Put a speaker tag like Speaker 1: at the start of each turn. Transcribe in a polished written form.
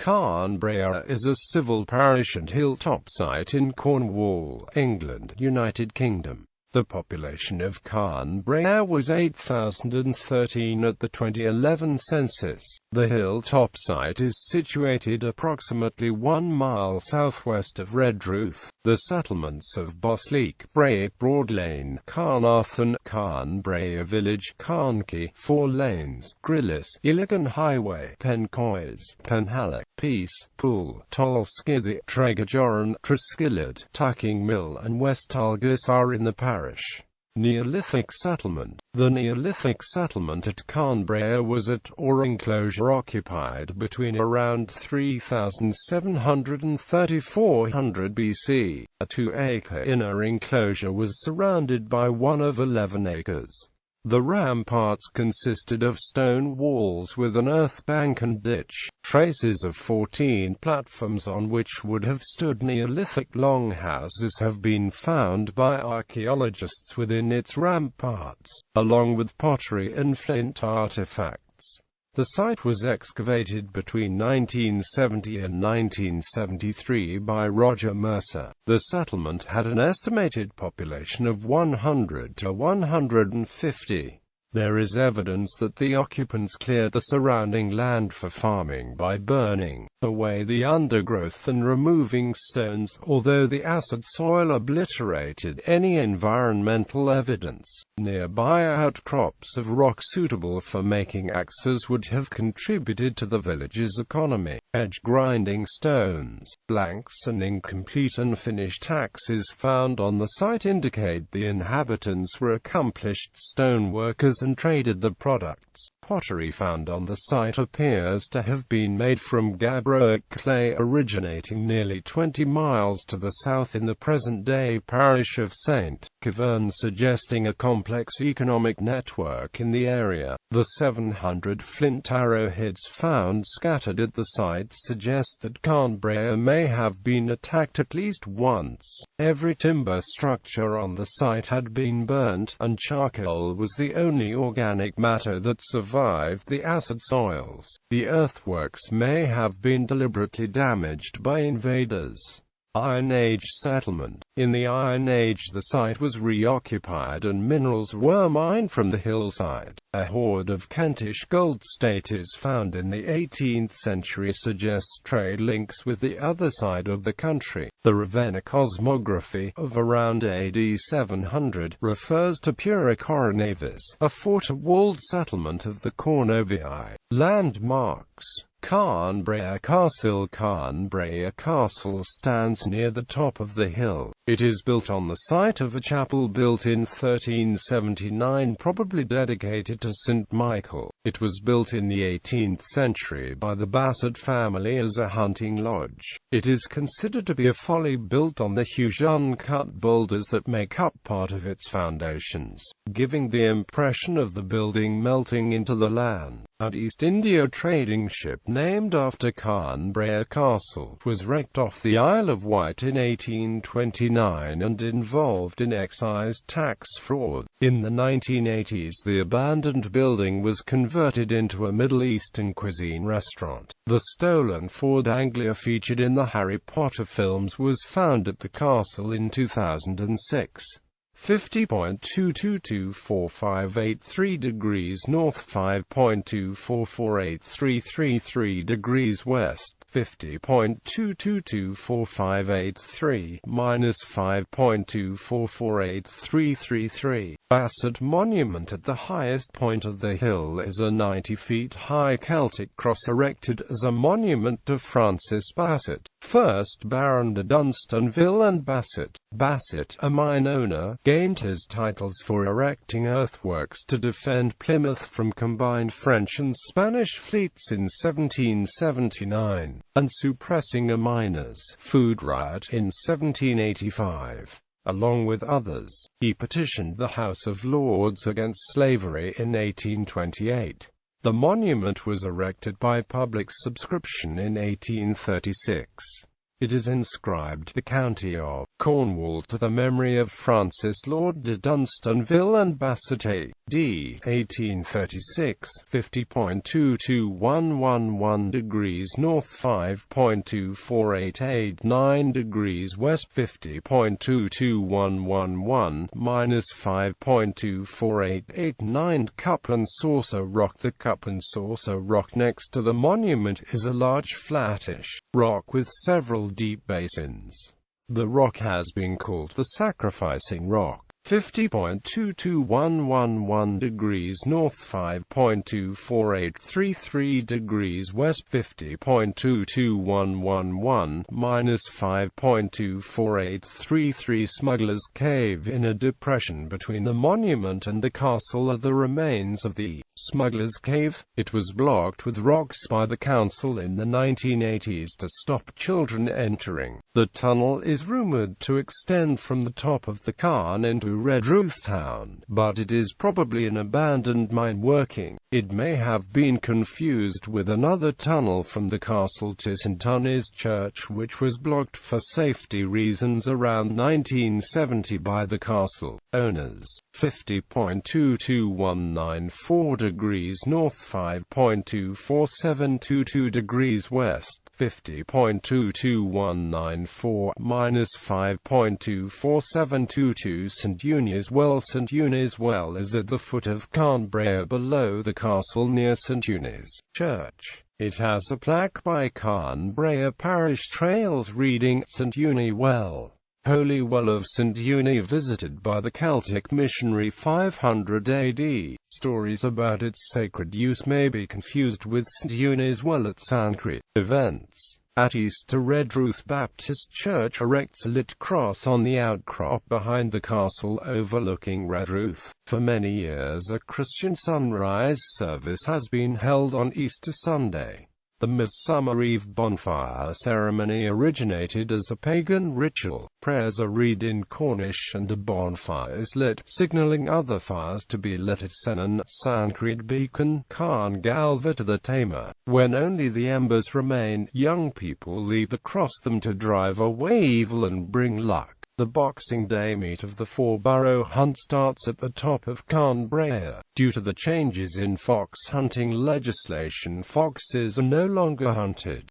Speaker 1: Carn Brea is a civil parish and hilltop site in Cornwall, England, United Kingdom. The population of Carn Brea was 8,013 at the 2011 census. The hilltop site is situated approximately 1 mile southwest of Redruth. The settlements of Bosleake, Brea, Broad Lane, Carn Arthen, Carn Brea Village, Carnkie, 4 Lanes, Grillis, Illogan Highway, Pencoys, Penhallick, Peace, Pool, Tolskithy, Tregajorran, Treskillard, Tuckingmill and West Tolgus are in the parish. Neolithic settlement. The Neolithic settlement at Carn Brea was or enclosure occupied between around 3700 and 3400 BC. A 2-acre inner enclosure was surrounded by one of 11 acres. The ramparts consisted of stone walls with an earth bank and ditch. Traces of 14 platforms on which would have stood Neolithic longhouses have been found by archaeologists within its ramparts, along with pottery and flint artifacts. The site was excavated between 1970 and 1973 by Roger Mercer. The settlement had an estimated population of 100 to 150. There is evidence that the occupants cleared the surrounding land for farming by burning away the undergrowth and removing stones, although the acid soil obliterated any environmental evidence. Nearby outcrops of rock suitable for making axes would have contributed to the village's economy. Edge-grinding stones, blanks and incomplete unfinished axes found on the site indicate the inhabitants were accomplished stoneworkers and traded the products. Pottery found on the site appears to have been made from gabbroic clay originating nearly 20 miles to the south in the present-day parish of St. Keverne, suggesting a complex economic network in the area. The 700 flint arrowheads found scattered at the site suggest that Carn Brea may have been attacked at least once. Every timber structure on the site had been burnt, and charcoal was the only organic matter that survived the acid soils. The earthworks may have been deliberately damaged by invaders. Iron Age settlement. In the Iron Age the site was reoccupied and minerals were mined from the hillside. A hoard of Kentish gold statues found in the 18th century suggests trade links with the other side of the country. The Ravenna cosmography of around AD 700 refers to Pura Coronavis, a fort-walled settlement of the Cornovii. Landmarks. Carn Brea Castle. Carn Brea Castle stands near the top of the hill. It is built on the site of a chapel built in 1379, probably dedicated to St. Michael. It was built in the 18th century by the Bassett family as a hunting lodge. It is considered to be a folly built on the huge uncut boulders that make up part of its foundations, giving the impression of the building melting into the land. An East India trading ship named after Carn Brea Castle was wrecked off the Isle of Wight in 1829 and involved in excise tax fraud. In the 1980s the abandoned building was converted into a Middle Eastern cuisine restaurant. The stolen Ford Anglia featured in the Harry Potter films was found at the castle in 2006. 50.2224583 degrees north, 5.2448333 degrees west, 50.2224583 minus 5.2448333. Bassett Monument. At the highest point of the hill is a 90 feet high Celtic cross erected as a monument to Francis Bassett, 1st Baron de Dunstanville and Bassett. Bassett, a mine owner, gained his titles for erecting earthworks to defend Plymouth from combined French and Spanish fleets in 1779, and suppressing a miners' food riot in 1785. Along with others, he petitioned the House of Lords against slavery in 1828. The monument was erected by public subscription in 1836. It is inscribed, "The County of Cornwall, to the memory of Francis Lord de Dunstanville and Bassett D. 1836, 50.22111 degrees north, 5.24889 degrees west, 50.22111, minus 5.24889. Cup and Saucer Rock. The Cup and Saucer Rock next to the monument is a large flattish rock with several deep basins. The rock has been called the Sacrificing Rock. 50.22111 degrees north, 5.24833 degrees west, 50.22111, minus 5.24833. Smuggler's Cave. In a depression between the monument and the castle are the remains of the Smuggler's Cave. It was blocked with rocks by the council in the 1980s to stop children entering. The tunnel is rumoured to extend from the top of the Carn into Redruth town, but it is probably an abandoned mine working. It may have been confused with another tunnel from the castle to St. Tunny's Church, which was blocked for safety reasons around 1970 by the castle owners. 50.22194 degrees north, 5.24722 degrees west, 50.22194, minus 5.24722. St. Eunice Well. St. Eunice Well is at the foot of Carn Brea, below the castle near St. Eunice Church. It has a plaque by Carn Brea Parish Trails reading, St. Eunice Well, Holy Well of St. Eunice, visited by the Celtic missionary 500 AD. Stories about its sacred use may be confused with St. Eunice Well at Sancre. Events. At Easter, Redruth Baptist Church erects a lit cross on the outcrop behind the castle overlooking Redruth. For many years a Christian sunrise service has been held on Easter Sunday. The Midsummer Eve bonfire ceremony originated as a pagan ritual. Prayers are read in Cornish and a bonfire is lit, signalling other fires to be lit at Senan, Sancred Beacon, Carn Galva to the Tamer. When only the embers remain, young people leap across them to drive away evil and bring luck. The Boxing Day meet of the four-borough hunt starts at the top of Carn Brea. Due to the changes in fox hunting legislation, foxes are no longer hunted.